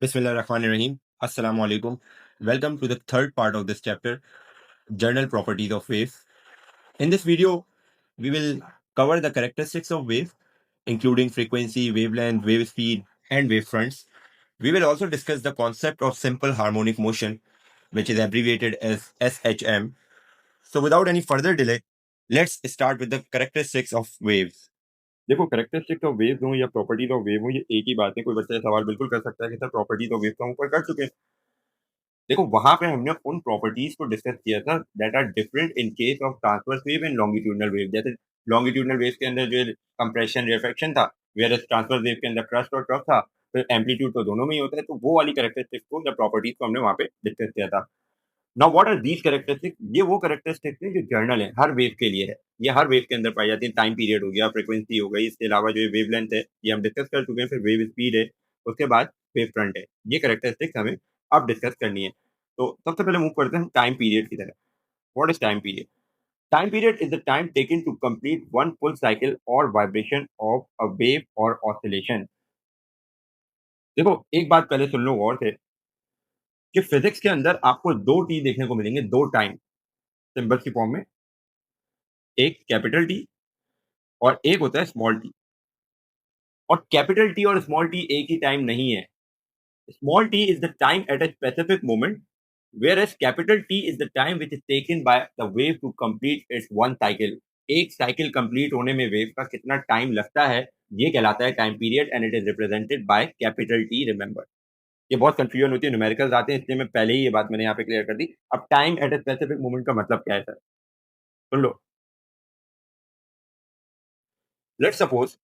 Bismillahirrahmanirrahim. Assalamu alaikum. Welcome to the third part of this chapter, General Properties of Waves. In this video, we will cover the characteristics of wave, including frequency, wavelength, wave speed, and wave fronts. We will also discuss the concept of simple harmonic motion, which is abbreviated as SHM. So, without any further delay, let's start with the characteristics of waves. देखो characteristics of waves हो या properties of wave हो ये एक ही बात है। कोई बच्चा सवाल बिल्कुल कर सकता है कि सर प्रॉपर्टीज ऑफ वेव तो हम ऊपर कर चुके हैं। देखो वहां पे हमने उन प्रॉपर्टीज को डिस्कस किया था that are different in case of transverse wave and longitudinal wave. जैसे लॉन्गिट्यूडनल वेव के अंदर जो कंप्रेशन रिफ्लेक्शन था, वेयर ट्रांसवर्स वेव के अंदर क्रस्ट और ट्रफ था, फिर एम्पलीट्यूड तो दोनों में ही होता है। तो वो वाली कैरेक्टरिस्टिक्स को या प्रॉपर्टीज को हमने वहां पे डिस्कस किया था। Now what are these characteristics? ये वो कैरेक्टरिस्टिक्स हैं जो जर्नल है, हर वेव के लिए है। ये हर वेव के अंदर पाई जाती है। टाइम पीरियड हो गया, फ्रीक्वेंसी हो गई, इसके अलावा जो वेव लेंथ है ये हम डिस्कस कर चुके हैं। फिर वेव स्पीड है, उसके बाद वेव फ्रंट है। ये कैरेक्टरिस्टिक्स हमें अब डिस्कस करनी है। तो सबसे पहले मूव करते हैं टाइम पीरियड की तरफ। What is time period? Time period is the time taken to complete one full cycle और वाइब्रेशन ऑफ अ वेव और ऑसिलेशन। देखो एक बात पहले सुन लो गौर से कि फिजिक्स के अंदर आपको दो टी देखने को मिलेंगे, दो टाइम सिंबल्स की फॉर्म में। एक कैपिटल टी और एक होता है स्मॉल टी। और कैपिटल टी और स्मॉल टी एक ही टाइम नहीं है। Small T is the time at a specific moment, whereas capital T is the time which is taken by the wave to complete its one cycle. एक cycle complete होने में wave का कितना time लगता है ये कहलाता है time period and it is represented by capital T. Remember, ये बहुत कंफ्यूजन होती है, न्यूमेरिकल्स आते हैं, इसलिए मैं पहले ही ये बात मैंने यहाँ पे क्लियर कर दी। अब time at a specific moment का मतलब क्या है sir? Soon low. Let's suppose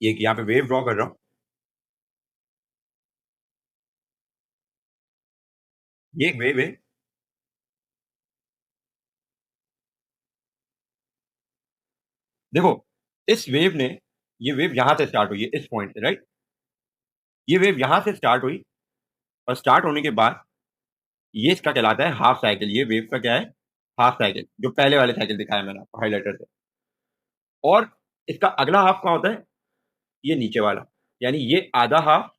ये यहाँ पे वेव ड्रॉ कर रहा हूँ। ये एक वेव है। देखो इस वेव ने, ये वेव यहां से स्टार्ट हुई है, इस पॉइंट से, राइट? ये वेव यहां से स्टार्ट हुई और स्टार्ट होने के बाद ये इसका कहलाता है हाफ साइकिल। ये वेव का क्या है? हाफ साइकिल, जो पहले वाले साइकिल दिखाया मैंने आपको हाइलाइटर से। और इसका अगला हाफ कहाँ होता है? ये नीचे वाला, यानी ये आधा हाफ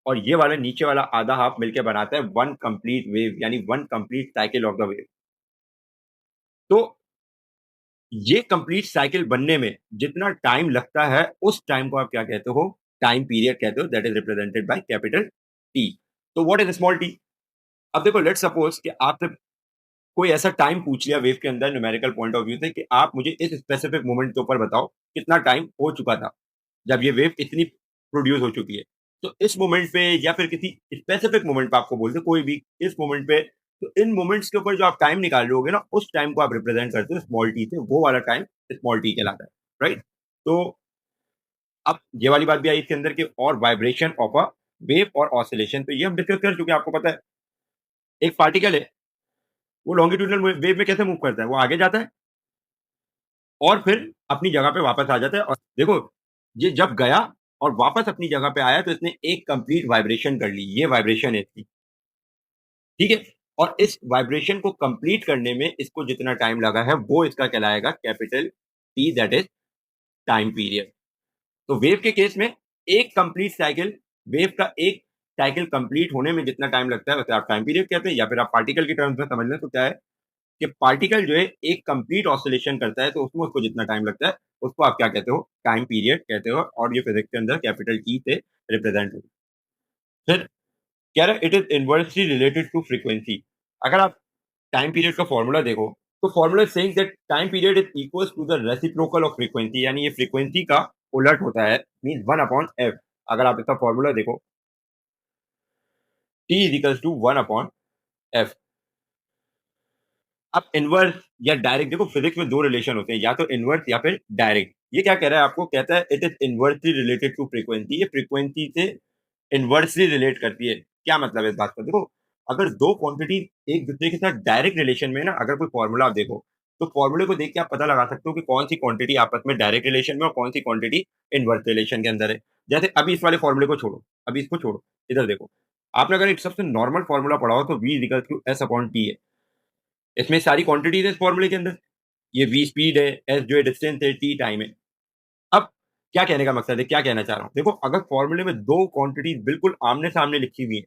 और ये वाला नीचे वाला आधा हाफ मिलकर बनाता है वन कंप्लीट वेव, यानी one complete cycle of the wave. तो ये कंप्लीट साइकिल बनने में जितना टाइम लगता है उस टाइम को आप क्या कहते हो? टाइम पीरियड कहते हो। That is represented by capital T. तो व्हाट इज स्मॉल टी? अब देखो लेट्स सपोज कि आपसे कोई ऐसा टाइम पूछ लिया वेव के अंदर न्यूमेरिकल पॉइंट ऑफ व्यू से कि आप मुझे इस स्पेसिफिक मोमेंट के ऊपर बताओ कितना टाइम हो चुका था जब ये वेव इतनी प्रोड्यूस हो चुकी है। तो इस मोमेंट पे या फिर किसी स्पेसिफिक मोमेंट पे आपको बोलते कोई भी इस मोमेंट पे, तो इन मोमेंट्स के ऊपर जो आप टाइम निकाल रहे होगे ना, उस टाइम को आप रिप्रेजेंट करते हो स्मॉल टी से। वो वाला टाइम स्मॉल टी कहलाता है, राइट? तो अब ये वाली बात भी आई इसके अंदर की, और वाइब्रेशन ऑफ अ वेव और ऑसिलेशन, तो ये हम डिस्कस कर चुके हैं। आपको पता है एक पार्टिकल है, वो लॉन्गिट्यूडनल वेव में कैसे मूव करता है? वो आगे जाता है और फिर अपनी जगह पे वापस आ जाता है। और देखो ये जब गया और वापस अपनी जगह पे आया तो इसने एक कंप्लीट वाइब्रेशन कर ली। ये वाइब्रेशन है इसकी, ठीक है? और इस वाइब्रेशन को कंप्लीट करने में इसको जितना टाइम लगा है वो इसका कहलाएगा capital T, that is time period. तो वेव के केस में एक कंप्लीट साइकिल, वेव का एक साइकिल कंप्लीट होने में जितना टाइम लगता है उसे आप टाइम पीरियड कहते हैं। या फिर आप पार्टिकल की टर्म्स में समझ लें तो क्या है कि पार्टिकल जो है एक कंप्लीट ऑसिलेशन करता है तो उसमें उसको जितना टाइम लगता है उसको आप क्या कहते हो? टाइम पीरियड कहते हो। और ये फिजिक्स के अंदर कैपिटल टी से रिप्रेजेंट होता है। फिर कह रहा है it is inversely related to frequency. अगर आप टाइम पीरियड का फॉर्मूला देखो तो formula saying that time period is equals to the reciprocal of frequency, यानी ये फ्रीक्वेंसी का उलट होता है, मीन 1/f। अगर आप इसका फॉर्मूला देखो, T is equals to 1/f। अब इनवर्स या डायरेक्ट, देखो फिजिक्स में दो रिलेशन होते हैं, या तो इनवर्स या फिर डायरेक्ट। ये क्या कह रहा है आपको? कहता है it is inversely related to frequency. ये फ्रीक्वेंसी से इनवर्सली रिलेट करती है। क्या मतलब है इस बात का? देखो अगर दो क्वांटिटी एक दूसरे के साथ डायरेक्ट रिलेशन में है ना, अगर कोई फॉर्मूला आप देखो तो फॉर्मूले को देख के आप पता लगा सकते हो कि कौन सी क्वांटिटी आपस में डायरेक्ट रिलेशन में और कौन सी क्वांटिटी इनवर्स रिलेशन के अंदर है। जैसे अभी इस वाले फॉर्मूले को छोड़ो, अभी इसको छोड़ो, इधर देखो। आपने अगर एक सबसे नॉर्मल फॉर्मूला पढ़ा हो तो v equal to S upon T है। इसमें सारी क्वांटिटीज है इस फॉर्मूले के अंदर। ये v स्पीड है, s जो है डिस्टेंस है, t टाइम है। अब क्या कहने का मकसद है, क्या कहना चाह रहा हूं? देखो, अगर फॉर्मूले में दो क्वांटिटी बिल्कुल आमने सामने लिखी हुई है,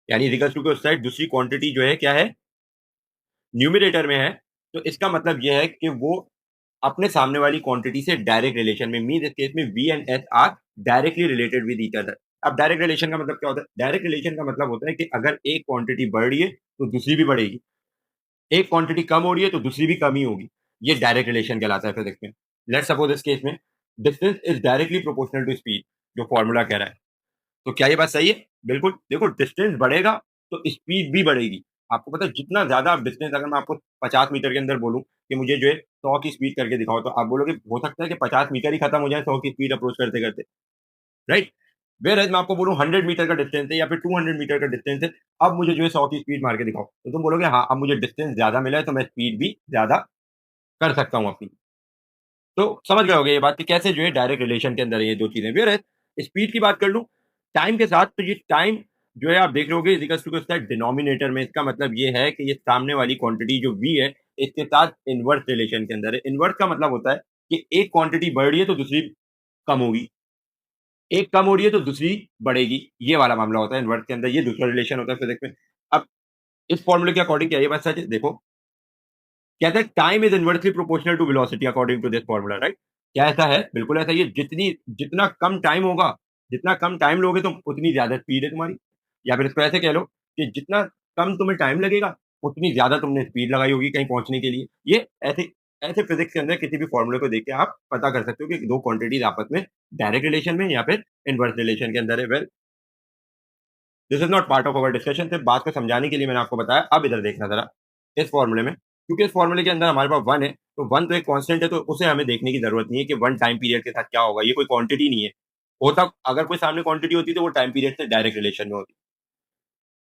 यानी इक्वल टू के उस साइड दूसरी क्वांटिटी जो है क्या है, न्यूमिनेटर में है, तो इसका मतलब यह है कि वो अपने सामने वाली क्वांटिटी से डायरेक्ट रिलेशन में, मीन इस केस में V and S are directly related with each other. अब डायरेक्ट रिलेशन का मतलब क्या होता है? डायरेक्ट रिलेशन का मतलब होता है कि अगर एक क्वांटिटी बढ़ रही है तो दूसरी भी बढ़ेगी, एक क्वांटिटी कम हो रही है तो दूसरी भी कम ही होगी। ये डायरेक्ट रिलेशन कहलाता है फिजिक्स में। लेट्स सपोज इस केस में distance is directly proportional to speed, जो फॉर्मूला कह रहा है। तो क्या ये बात सही है? बिल्कुल। देखो, डिस्टेंस बढ़ेगा तो स्पीड भी बढ़ेगी। आपको पता है, जितना ज्यादा आप डिस्टेंस, अगर मैं आपको 50 मीटर के अंदर बोलूं कि मुझे जो है 100 की स्पीड करके दिखाओ, तो आप बोलोगे हो सकता है कि 50 मीटर ही खत्म हो जाए 100 की स्पीड अप्रोच करते करते, राइट? वेयर एज मैं आपको बोलूं 100 मीटर का डिस्टेंस है या फिर 200 मीटर का डिस्टेंस है, अब मुझे जो है 100 की स्पीड मार के दिखाओ, तो तुम बोलोगे हाँ, अब मुझे डिस्टेंस ज्यादा मिला है तो मैं स्पीड भी ज्यादा कर सकता हूँ अपनी। तो समझ गए होगे ये बात कि कैसे जो है डायरेक्ट रिलेशन के अंदर ये दो चीजें। वेयर है स्पीड की बात कर लूं टाइम के साथ, तो ये टाइम जो है आप देख रहे होगे डिनोमिनेटर में, इसका मतलब ये है कि ये सामने वाली क्वांटिटी जो v है, इसके साथ इनवर्स रिलेशन के अंदर है। इनवर्स का मतलब होता है कि एक क्वांटिटी बढ़ रही है तो दूसरी कम होगी, एक कम हो रही है तो दूसरी बढ़ेगी। ये वाला मामला होता है इनवर्स के अंदर, ये दूसरा रिलेशन होता है फिजिक्स में। अब इस फॉर्मूले के अकॉर्डिंग क्या ये बात सच है? देखो, कहते हैं time is inversely proportional to velocity according to this formula, right? क्या ऐसा है? बिल्कुल ऐसा ही है। जितना कम टाइम होगा, जितना कम टाइम लोगे तुम, उतनी ज्यादा स्पीड है तुम्हारी। या फिर इसको ऐसे कह लो कि जितना कम तुम्हें टाइम लगेगा, उतनी ज्यादा तुमने स्पीड लगाई होगी कहीं पहुंचने के लिए। ये ऐसे ऐसे फिजिक्स के अंदर किसी भी फॉर्मूले को देख के आप पता कर सकते हो कि दो क्वांटिटीज आपस में डायरेक्ट रिलेशन में या फिर इनवर्स रिलेशन के अंदर है। Well, this is not part of our discussion, सिर्फ बात को समझाने के लिए मैंने आपको बताया। अब इधर देखना जरा इस फॉर्मूले में, क्योंकि इस फॉर्मूले के अंदर हमारे पास वन है, तो वन तो एक कांस्टेंट है, तो उसे हमें देखने की जरूरत नहीं है कि वन टाइम पीरियड के साथ क्या होगा। ये कोई क्वांटिटी नहीं है। होता अगर कोई सामने क्वांटिटी होती तो वो टाइम पीरियड से डायरेक्ट रिलेशन में होती।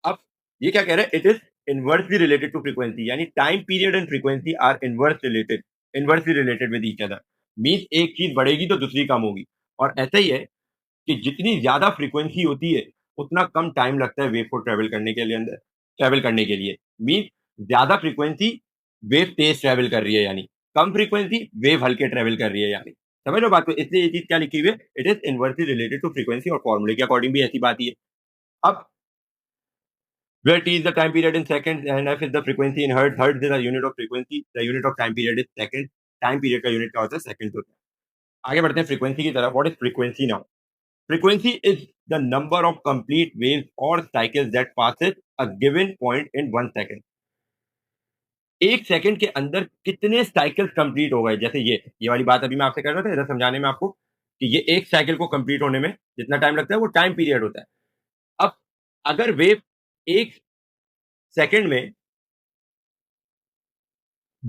अब ये क्या कह रहे हैं? It is inversely related to frequency, यानी time period and frequency are inversely related with each other. Means एक चीज बढ़ेगी तो दूसरी कम होगी। और ऐसा ही है कि जितनी ज्यादा फ्रीक्वेंसी होती है, उतना कम टाइम लगता है वेव को ट्रेवल करने के लिए। मीन ज्यादा फ्रीक्वेंसी, वेव तेज ट्रेवल कर रही है, यानी कम फ्रीक्वेंसी, वेव हल्के ट्रेवल कर रही है, यानी समझ लो बात को। इसलिए ये चीज क्या लिखी हुई है? It is inversely related to frequency, और फॉर्मूले के अकॉर्डिंग भी ऐसी बात ही है। अब where t is the time period in seconds and f is the frequency in hertz is the unit of frequency, the unit of time period is second, time period का unit क्या होता है? Second होता है। आगे बढ़ते हैं frequency की तरफ। What is frequency now? Frequency is the number of complete waves or cycles that passes a given point in 1 second. एक सेकंड के अंदर कितने साइकिल्स कंप्लीट हो गए? जैसे ये वाली बात अभी मैं आपसे कर रहा था इधर समझाने में आपको, कि ये एक साइकिल को कंप्लीट होने में जितना टाइम लगता है वो टाइम पीरियड होता है। अब अगर वेव एक सेकंड में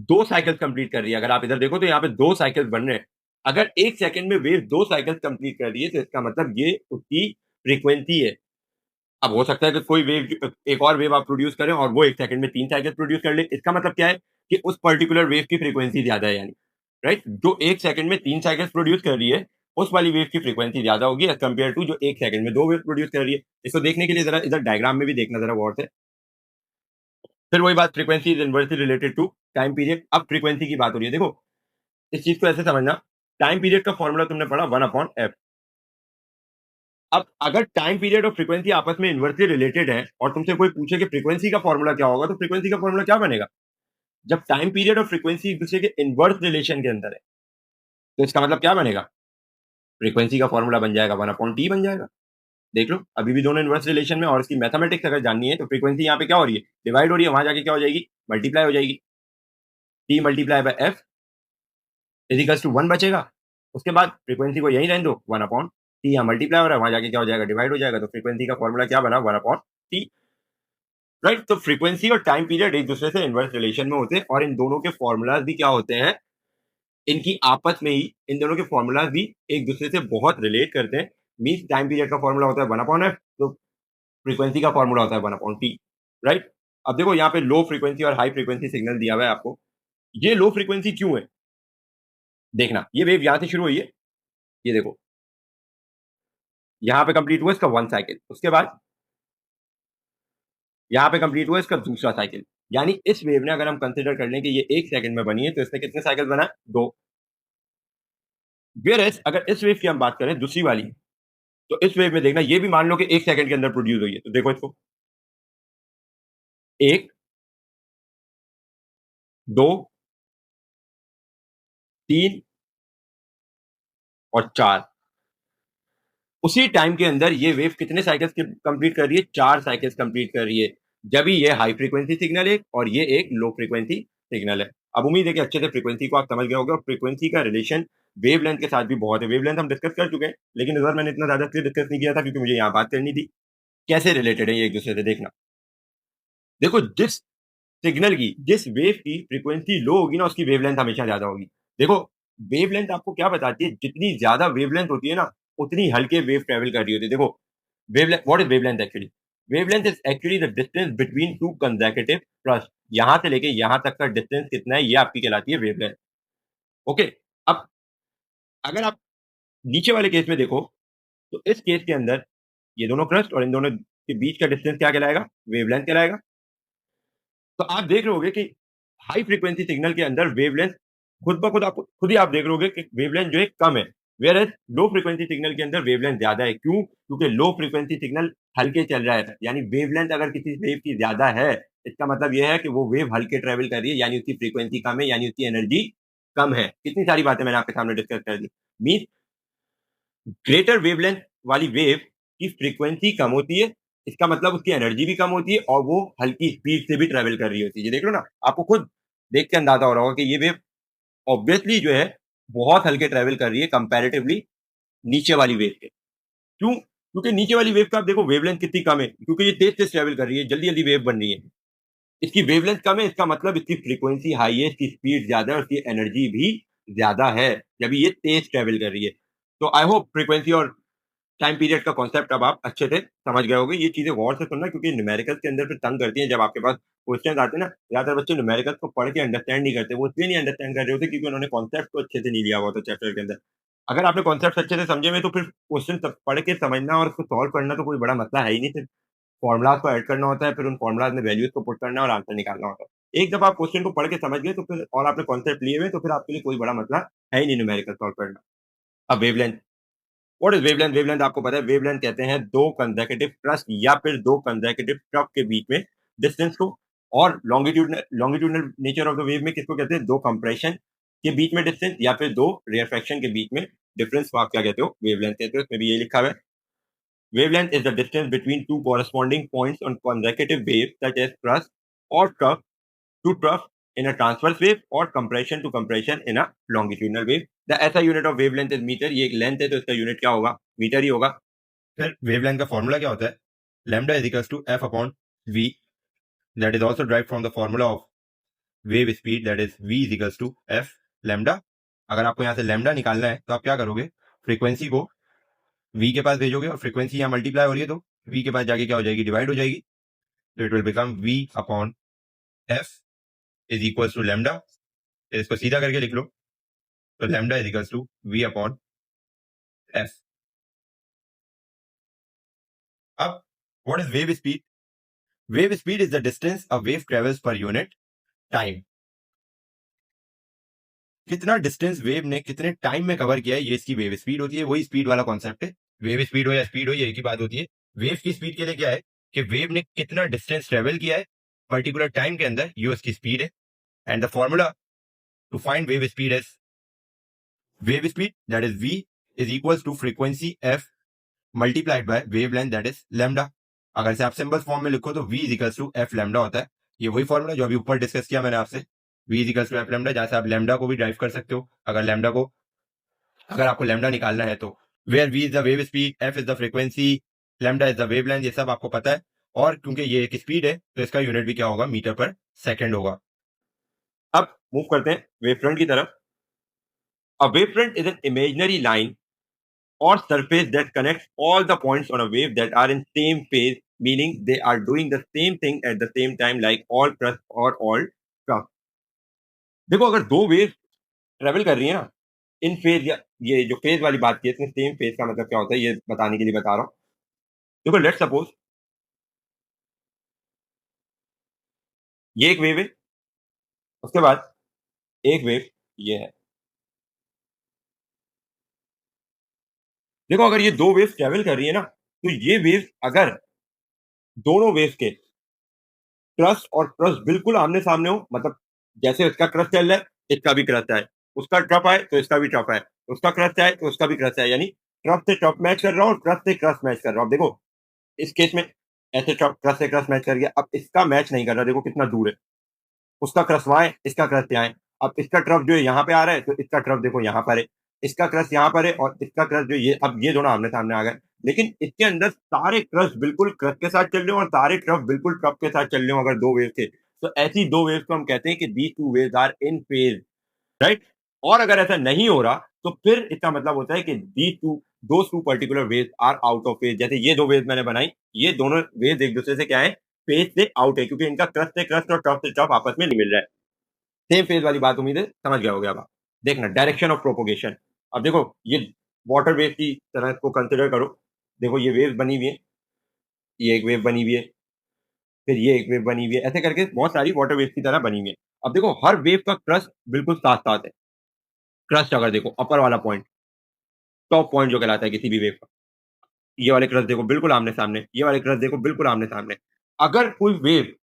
दो साइकिल्स कंप्लीट कर रही है, अगर आप इधर देखो तो यहाँ पे दो साइकिल्स बन रहे हैं। अगर एक सेकंड में वेव दो साइकिल्स कंप्लीट कर रही है, तो इसका मतलब ये उसकी फ्रीक्वेंसी है। अब हो सकता है कि कोई वेव, एक और वेव आप प्रोड्यूस करें और वो एक सेकंड में 3 साइकिल प्रोड्यूस कर ले। इसका मतलब क्या है? कि उस पर्टिकुलर वेव की फ्रीक्वेंसी ज्यादा है, यानी राइट, जो एक सेकंड में 3 साइकिल प्रोड्यूस कर रही है, उस वाली वेव की फ्रीक्वेंसी ज्यादा होगी एज कम्पेयर टू जो एक सेकंड में दो वेव प्रोड्यूस कर रही है। इसको देखने के लिए जरा इधर डायग्राम में भी देखना जरा गौर से। फिर वही बात, frequency is inversely related to time period. अब फ्रीक्वेंसी की बात हो रही है। देखो, इस चीज को ऐसे समझना, टाइम पीरियड का फॉर्मूला तुमने पढ़ा 1/f। अब अगर टाइम पीरियड और फ्रीक्वेंसी आपस में इनवर्सली रिलेटेड है और तुमसे कोई पूछे कि फ्रीक्वेंसी का फॉर्मूला क्या होगा, तो फ्रीक्वेंसी का फॉर्मूला क्या बनेगा? जब टाइम पीरियड और फ्रीक्वेंसी एक दूसरे के इनवर्स रिलेशन के अंदर है, तो इसका मतलब क्या बनेगा? फ्रीक्वेंसी का फॉर्मूला बन जाएगा 1/t बन जाएगा। देख लो, अभी भी दोनों इनवर्स रिलेशन में, और इसकी मैथमेटिक्स अगर जाननी है तो फ्रीक्वेंसी यहाँ पे क्या हो रही है? डिवाइड हो रही है, वहां जाके क्या हो जाएगी? मल्टीप्लाई हो जाएगी। t multiply by F equals to 1 बचेगा। उसके बाद फ्रीक्वेंसी को यहीं रहने दो, 1/t, यहाँ मल्टीप्लाई हो रहा है, वहां जाके क्या हो जाएगा? डिवाइड हो जाएगा। तो फ्रीक्वेंसी का फॉर्मूला क्या बना? 1/t, right? तो फ्रीक्वेंसी और टाइम पीरियड एक दूसरे से इनवर्स रिलेशन में होते हैं, और इन दोनों के फॉर्मूलाज भी क्या होते हैं? इनकी आपस में ही, इन दोनों के फॉर्मूलाज भी एक दूसरे से बहुत रिलेट करते हैं। मीन्स टाइम पीरियड का फॉर्मूला होता है 1/f, तो फ्रीक्वेंसी का फॉर्मूला होता है 1/t, राइट? अब देखो, यहाँ पे लो फ्रीक्वेंसी और हाई फ्रीक्वेंसी सिग्नल दिया हुआ है आपको। ये लो फ्रीक्वेंसी क्यों है? देखना, ये वेव यहां से शुरू हुई है, ये देखो, यहाँ पे कंप्लीट हुआ इसका 1 साइकिल, उसके बाद यहाँ पे कंप्लीट हुआ इसका दूसरा साइकिल। यानी इस वेव ने, अगर हम कंसिडर कर लें कि ये एक सेकंड में बनी है, तो इसने कितने साइकिल बनाए? दो। व्हेयरएज़ अगर इस वेव की हम बात करें दूसरी वाली, तो इस वेव में देखना ये भी मान लो कि 1 सेकंड के अंदर प्रोड्यूस हुई है। तो देखो इसको 1, 2, 3 और 4 उसी टाइम के अंदर ये वेव कितने साइकिल्स कंप्लीट कर रही है? 4 साइकिल्स कंप्लीट कर रही है। जब ये हाई फ्रीक्वेंसी सिग्नल है और ये एक लो फ्रीक्वेंसी सिग्नल है। अब उम्मीद है कि अच्छे से फ्रीक्वेंसी को आप समझ गए होंगे और फ्रीक्वेंसी का रिलेशन वेवलेंथ के साथ भी बहुत है। वेवलेंथ हम डिस्कस कर चुके हैं, लेकिन इस बार मैंने इतना ज़्यादा इसलिए डिस्कस नहीं किया था क्योंकि मुझे यहाँ बात करनी थी। कैसे रिलेटेड है ये एक-दूसरे से देखना। देखो जिस सिग्नल की जिस वेव की फ्रीक्वेंसी लो होगी ना उसकी वेवलेंथ हमेशा ज़्यादा होगी। देखो वेवलेंथ आपको क्या बताती है? जितनी ज़्यादा वेवलेंथ होती है ना, उतनी हल्के वेव ट्रैवल कर रही होती है। देखो wavelength what is wavelength actually wavelength is actually the distance between two consecutive thrust यहां से लेके यहां तक का डिस्टेंस कितना है ये आपकी कहलाती है वेवलेंथ ओके अब अगर आप नीचे वाले केस में देखो तो इस केस के अंदर ये दोनों क्रस्ट और इन दोनों के बीच का डिस्टेंस क्या कहलाएगा वेवलेंथ कहलाएगा तो आप देख रहे होगे कि हाई फ्रीक्वेंसी सिग्नल के अंदर वेवलेंथ खुद ही आप देख रहे होगे कि वेवलेंथ जो है कम है whereas low frequency signal के अंदर वेवलेंथ ज्यादा है क्यों क्योंकि लो फ्रीक्वेंसी सिग्नल हल्के चल रहा है यानी वेवलेंथ अगर किसी वेव की ज्यादा है इसका मतलब यह है कि वो वेव हल्के ट्रेवल कर रही है यानी उसकी फ्रीक्वेंसी कम है यानी उसकी एनर्जी कम है कितनी सारी बातें मैंने आपके सामने डिस्कस कर दी मीन ग्रेटर वेवलेंथ वाली वेव की फ्रीक्वेंसी कम होती है इसका मतलब उसकी एनर्जी भी कम होती है और वो हल्की स्पीड से भी ट्रेवल कर रही होती है ये देख लो ना आपको खुद देख के अंदाजा हो रहा होगा कि ये वेव ऑब्वियसली जो है बहुत हल्के ट्रेवल कर रही है कंपैरेटिवली नीचे वाली वेव के क्यों क्योंकि नीचे वाली वेव का आप देखो वेवलेंथ कितनी कम है क्योंकि ये तेज तेज ट्रेवल कर रही है जल्दी जल्दी वेव बन रही है इसकी वेवलेंथ कम है इसका मतलब इसकी फ्रीक्वेंसी हाई है इसकी स्पीड ज्यादा है उसकी एनर्जी भी ज्यादा है जब ये तेज ट्रेवल कर रही है तो आई होप फ्रीक्वेंसी और टाइम पीरियड का कॉन्सेप्ट अब आप अच्छे से समझ गए होंगे ये चीजें गौर से सुनना क्योंकि न्यूमेरिकल्स के अंदर फिर तंग करती हैं जब आपके पास क्वेश्चन आते हैं ना ज्यादातर बच्चे न्यूमेरिकल्स को पढ़ के अंडरस्टैंड नहीं करते वो इसलिए नहीं अंडरस्टैंड कर रहे होते क्योंकि उन्होंने कॉन्सेप्ट को अच्छे से नहीं लिया हुआ होता चैप्टर के अंदर अगर आपने कॉन्सेप्ट अच्छे से समझे हुए तो फिर क्वेश्चन पढ़ के समझना और उसको सॉल्व करना तो कोई बड़ा मसला है ही नहीं सिर्फ फॉर्मुलाज को ऐड करना होता है फिर उन फॉर्मुलाज में वैल्यूज को पुट करना और आंसर निकालना होता है एक जब आप क्वेश्चन को पढ़ के समझ गए तो फिर और आपने कॉन्सेप्ट लिए हुए तो फिर आपके लिए कोई बड़ा मसला है ही नहीं न्यूमेरिकल सॉल्व करना अब wavelength what is wavelength wavelength आपको पता है वेवलेंथ कहते हैं दो कंसेक्यूटिव ट्रस्ट या फिर दो कंसेक्यूटिव ट्रफ के बीच में डिस्टेंस को और longitudinal nature of the wave में किसको कहते हैं दो कंप्रेशन के बीच में डिस्टेंस या फिर दो रेयरफेक्शन के बीच में डिफरेंस को आप क्या कहते हो वेवलेंथ कहते हो इसमें भी ये लिखा हुआ है wavelength is the distance between two corresponding points on consecutive waves such as thrust or trough to trough in a transverse wave or compression to compression in a longitudinal wave. The SI unit of wavelength is meter. ये एक length है तो इसका unit क्या होगा metre ही होगा फिर wavelength का फॉर्मूला क्या होता है lambda is equals to F upon V that is also drive from the formula of wave speed that is V is equals to F lambda अगर आपको यहाँ से लैम्डा निकालना है तो आप क्या करोगे फ्रीक्वेंसी को v के पास भेजोगे और फ्रीक्वेंसी यहाँ मल्टीप्लाई हो रही है तो v के पास जाके क्या हो जाएगी डिवाइड हो जाएगी तो it will become v upon f is equals to lambda इसको सीधा करके लिख लो तो lambda is equals to v upon f अब what is wave speed is the distance a wave travels per unit time कितना डिस्टेंस वेव ने कितने टाइम में कवर किया है ये इसकी वेव स्पीड होती है वही स्पीड वाला कॉन्सेप्ट है वेव स्पीड हो या स्पीड हो ये एक ही बात होती है वेव की स्पीड के लिए क्या है कि वेव ने कितना डिस्टेंस ट्रेवल किया है पर्टिकुलर टाइम के अंदर ये उसकी स्पीड है and the formula to find wave speed that is v is equals to frequency f multiplied by wavelength that is lambda अगर से आप सिंपल फॉर्म में लिखो तो v is equals to f lambda होता है ये वही फॉर्मूला जो अभी ऊपर डिस्कस किया मैंने आपसे v is equals to f lambda जहां से आप lambda को भी ड्राइव कर सकते हो अगर आपको lambda निकालना है तो where v is the wave speed f is the frequency lambda is the wavelength ये सब आपको पता है और क्योंकि ये एक स्पीड है तो इसका यूनिट भी क्या होगा मीटर पर सेकंड होगा अब मूव करते हैं वेव फ्रंट की तरफ A wavefront is an imaginary line or surface that connects all the points on a wave that are in same phase, meaning they are doing the same thing at the same time, like all thrust or all trough. देखो अगर दो wave travel कर रही है ना इन phase या ये जो फेज वाली बात की है इसमें सेम फेज का मतलब क्या होता है ये बताने के लिए बता रहा हूँ देखो लेट सपोज ये एक वेव है उसके बाद एक वेव ये है देखो अगर ये 2 वेव्स ट्रैवल कर रही है ना, तो ये वेव्स अगर दोनों वेव्स के क्रस्ट और क्रस्ट बिल्कुल आमने-सामने हो, मतलब जैसे इसका क्रस्ट चल रहा है, इसका भी क्रस्ट आए, उसका ट्रफ आए तो इसका भी ट्रफ आए, उसका क्रस्ट आए तो उसका भी क्रस्ट आए, यानी ट्रफ से ट्रफ मैच कर रहा हूँ और क्रस्ट से क्रस्ट मैच कर रहा हूँ। अब देखो, इस केस में ऐसे ट्रफ क्रस्ट से क्रस्ट मैच कर गया, अब इसका मैच नहीं कर रहा, देखो कितना दूर है। उसका क्रस्ट वहाँ है, इसका क्रस्ट यहाँ है। अब इसका ट्रफ जो है यहाँ पे आ रहा है, तो इसका ट्रफ देखो यहाँ पर है। इसका क्रस्ट यहाँ पर है और इसका क्रस्ट जो ये, अब ये दोनों आमने-सामने आ गए। लेकिन इसके अंदर सारे क्रस्ट बिल्कुल क्रस्ट के साथ चल रहे हो और सारे ट्रफ बिल्कुल ट्रफ के साथ चल रहे हो अगर 2 वेव थे। तो ऐसी 2 वेव्स को हम कहते हैं कि these 2 waves are in phase, right? और अगर ऐसा नहीं हो रहा, तो फिर इसका मतलब होता है कि those 2 particular waves are out of phase. जैसे ये 2 वेव्स मैंने बनाई, ये दोनों वेव्स एक-दूसरे से क्या है? फेज से आउट है, क्योंकि इनका क्रस्ट से क्रस्ट और ट्रफ से ट्रफ आपस में नहीं मिल रहा है। सेम फेज वाली बात उम्मीद है समझ गए होगे अब आप। देखना डायरेक्शन ऑफ प्रोपोगेशन। अब देखो ये वाटर वेव की तरह इसको कंसिडर करो। देखो ये वेव बनी हुई है, ये एक वेव बनी हुई है, फिर ये एक वेव बनी हुई है, ऐसे करके बहुत सारी वाटर वेव की तरह बनी हुई है। अब देखो हर वेव का क्रस्ट बिल्कुल साथ-साथ है। क्रस्ट अगर देखो अपर वाला पॉइंट, टॉप पॉइंट जो कहलाता है किसी भी वेव का, ये वाले क्रस्ट देखो बिल्कुल आमने-सामने, ये वाले क्रस्ट देखो बिल्कुल आमने-सामने। अगर कोई वेव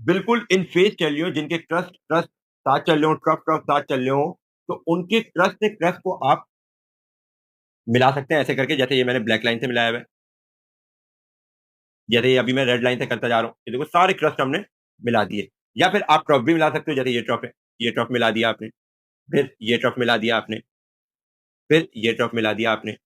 बिल्कुल इन फेज चल रही हो, जिनके क्रस्ट क्रस्ट साथ चल रहे हो, ट्रफ ट्रफ साथ चल रहे हो, तो उनके क्रस्ट से क्रस्ट को आप मिला सकते हैं ऐसे करके, जैसे ये मैंने ब्लैक लाइन से मिलाया हुआ है, जैसे ये अभी मैं रेड लाइन से करता जा रहा हूँ, ये देखो सारे क्रस्ट हमने मिला दिए। या फिर आप ट्रफ भी मिला सकते हो, जैसे ये ट्रफ है, ये ट्रफ मिला दिया आपने, फिर ये ट्रफ मिला दिया आपने, फिर ये ट्रफ मिला दिया आपने।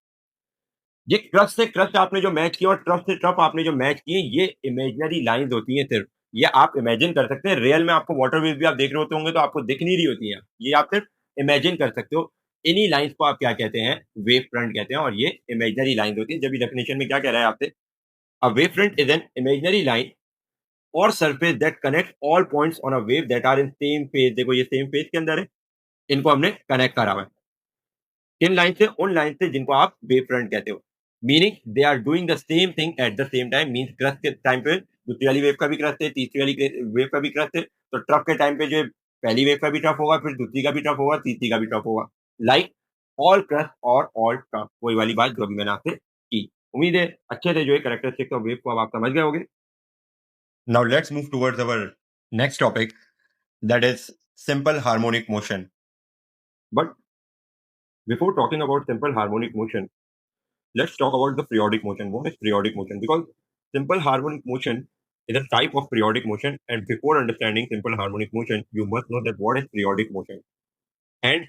ये क्रस्ट से क्रस्ट आपने जो मैच किया और ट्रफ से ट्रफ आपने जो मैच किए, ये इमेजिनरी लाइन्स होती हैं सिर्फ। ये आप इमेजिन कर सकते हैं, रियल में आपको वाटर वेव भी आप देख रहे होते होंगे तो आपको दिख नहीं रही होती हैं। ये आप सिर्फ इमेजिन कर सकते हो। इन्हीं लाइन्स को आप क्या कहते हैं? वेव फ्रंट कहते हैं, और ये इमेजिनरी लाइन्स होती हैं। जब ये डेफिनिशन में क्या कह रहा है आपसे? A wavefront is an imaginary line or surface that connects all points on a wave that are in same phase। देखो ये सेम फेज के अंदर है, इनको हमने कनेक्ट करा हुआ है। किन लाइन से? उन लाइन से जिनको आप वेव फ्रंट कहते हो। Meaning they are doing the same thing at the same time. Means crest के टाइम पे दूसरी वाली वेव का भी क्रस्ट है, तीसरी वाली वेव का भी क्रस्ट है, तो ट्रफ के टाइम पे जो है, पहली वेव का भी ट्रफ होगा, फिर दूसरी का भी ट्रफ होगा, तीसरी का भी ट्रफ होगा। लाइक ऑल क्रस्ट और ऑल ट्रफ, वही वाली बात जो अभी मैंने आपसे की। उम्मीद है अच्छे से जो है कैरेक्टरिस्टिक्स ऑफ वेव को अब आप समझ गए होंगे। Now let's move towards our next topic, that is simple harmonic motion. But before talking about simple harmonic motion, let's talk about the periodic motion. What is periodic motion? Because simple harmonic motion is a type of periodic motion, and before understanding simple harmonic motion, you must know that what is periodic motion. And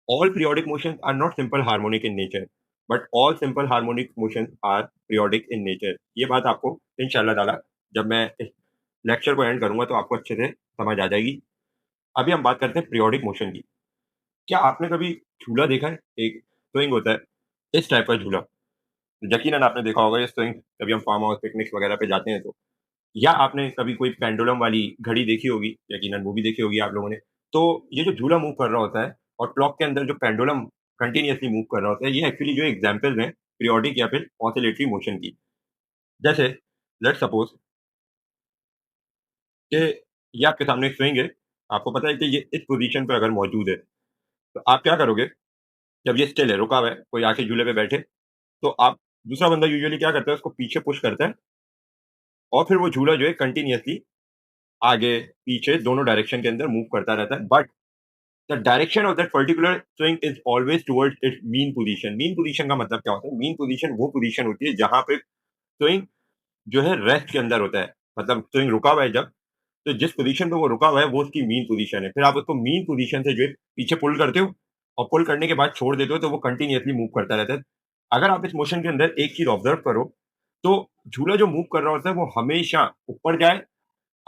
all periodic motions are not simple harmonic in nature, but all simple harmonic motions are periodic in nature. ये बात आपको इंशाल्लाह ताला जब मैं इस lecture को and करूंगा तो आपको अच्छे से समझ आ जाएगी। अभी हम बात करते हैं पीरियोडिक मोशन की। क्या आपने कभी झूला देखा है? एक स्विंग होता है, इस टाइप का झूला। यकीनन आपने देखा होगा ये स्विंग, कभी हम फार्म हाउस, पिकनिक्स वगैरह पे जाते हैं तो। या आपने कभी कोई पेंडुलम वाली घड़ी देखी होगी, यकीनन वो भी देखी होगी आप लोगों ने। तो ये जो झूला मूव कर रहा होता है और क्लॉक के अंदर जो पेंडुलम कंटीन्यूअसली मूव कर रहा होता है, ये एक्चुअली जो एग्जांपल्स हैं पीरियोडिक या फिर ऑसिलेटरी मोशन की। जैसे लेट्स सपोज कि ये आपके सामने एक स्विंग है, आपको पता है कि ये इस पोज़ीशन पे अगर मौजूद है, तो आप क्या करोगे? जब ये स्टिल है, रुका हुआ है, कोई आके झूले पे बैठे, तो आप दूसरा बंदा यूजुअली क्या करता है, उसको पीछे पुश करता है और फिर वो झूला जो है कंटीन्यूअसली आगे, पीछे दोनों डायरेक्शन के अंदर मूव करता रहता है। But the direction of that particular swing is always towards it's mean position. Mean position का मतलब क्या होता है? मीन पोज़ीशन वो पोज़ीशन होती है जहाँ पे स्विंग जो है रेस्ट के अंदर होता है। मतलब स्विंग रुका हुआ है जब, तो जिस पोज़ीशन पे वो रुका हुआ है वो उसकी मीन पोज़ीशन है। फिर आप उसको मीन पोज़ीशन से जो है पीछे पुल करते हो और पुल करने के बाद छोड़ देते हो, तो वो कंटीन्यूअसली मूव करता रहता है। अगर आप इस मोशन के अंदर एक चीज़ ऑब्ज़र्व करो, तो झूला जो मूव कर रहा होता है वो हमेशा ऊपर जाए,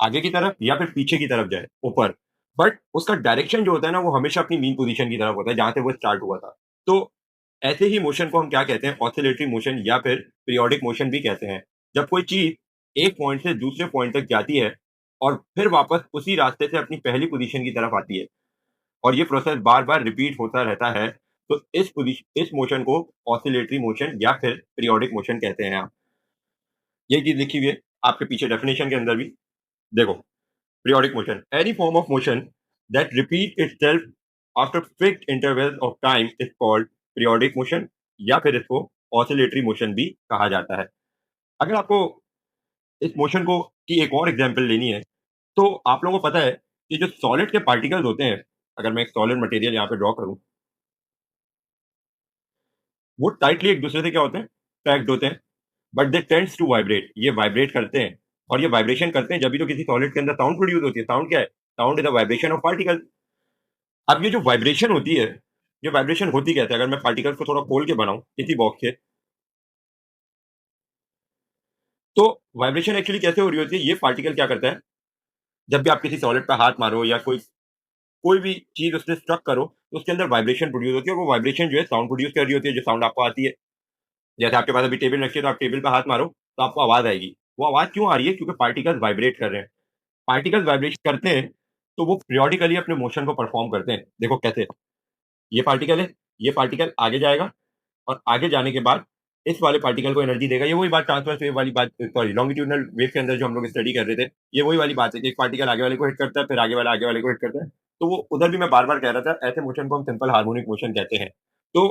आगे की तरफ, या फिर पीछे की तरफ जाए, ऊपर। बट उसका डायरेक्शन जो होता है ना, वो हमेशा अपनी मीन पोज़ीशन की तरफ होता है, जहाँ से वो स्टार्ट हुआ था। तो ऐसे ही मोशन को हम क्या कहते हैं? ऑसिलेटरी मोशन या फिर पीरियोडिक मोशन भी कहते हैं। जब कोई चीज़ एक पॉइंट से दूसरे पॉइंट तक जाती है और फिर वापस उसी रास्ते से अपनी पहली पोज़ीशन की तरफ आती है, और ये प्रोसेस बार-बार रिपीट होता रहता है, तो इस मोशन को ऑसिलेटरी मोशन या फिर पीरियोडिक मोशन कहते हैं आप। ये चीज़ लिखी हुई है आपके पीछे डेफिनिशन के अंदर भी। देखो, periodic motion, any form of motion that repeat itself after fixed intervals of time is called periodic motion. या फिर इसको ऑसिलेटरी मोशन भी कहा जाता है। अगर आपको इस मोशन को की एक और एग्जांपल लेनी है, तो आप लोगों को पता है कि जो सॉलिड के पार्टिकल्स होते हैं, अगर मैं एक सॉलिड मटेरियल यहाँ पे ड्रॉ करूँ, वो टाइटली एक दूसरे से क्या होते हैं? पैक्ड होते हैं, but they tends to vibrate, ये वाइब्रेट करते हैं और ये वाइब्रेशन करते हैं जब भी तो किसी सॉलिड के अंदर साउंड प्रोड्यूस होती है। साउंड क्या है? Sound is a vibration of particle. अब ये जो वाइब्रेशन होती है, ये वाइब्रेशन होती कैसे है? अगर मैं पार्टिकल्स को थोड़ा खोल के बनाऊँ किसी बॉक्स के, तो वाइब्रेशन एक्चुअली कैसे हो रही होती है? ये पार्टिकल क्या करता है, जब भी आप किसी सॉलिड पे हाथ मारो या कोई कोई भी चीज़ उससे स्ट्रक करो, तो उसके अंदर वाइब्रेशन प्रोड्यूस होती है और वो वाइब्रेशन जो है साउंड प्रोड्यूस कर रही होती है, जो साउंड आपको आती है। जैसे आपके पास अभी टेबल रखी है, तो आप टेबल पे हाथ मारो, तो आपको आवाज़ आएगी। वो आवाज़ क्यों आ रही है? क्योंकि पार्टिकल्स वाइब्रेट कर रहे हैं। पार्टिकल्स वाइब्रेट करते हैं, तो वो पीरियोडिकली अपने मोशन को परफ़ॉर्म करते हैं। देखो कैसे? ये पार्टिकल है, ये पार्टिकल आगे जाएगा और आगे जाने के बाद इस वाले पार्टिकल को एनर्जी देगा। ये वही बात ट्रांसवर्स वेव वाली बात, सॉरी लॉन्गिट्यूडिनल वेव के अंदर जो हम लोग स्टडी कर रहे थे, ये वही वाली बात है कि एक पार्टिकल आगे वाले को हिट करता है, फिर आगे वाला आगे वाले को हिट करता है। तो वो उधर भी मैं बार-बार कह रहा था, ऐसे मोशन को हम सिंपल हार्मोनिक मोशन कहते हैं। तो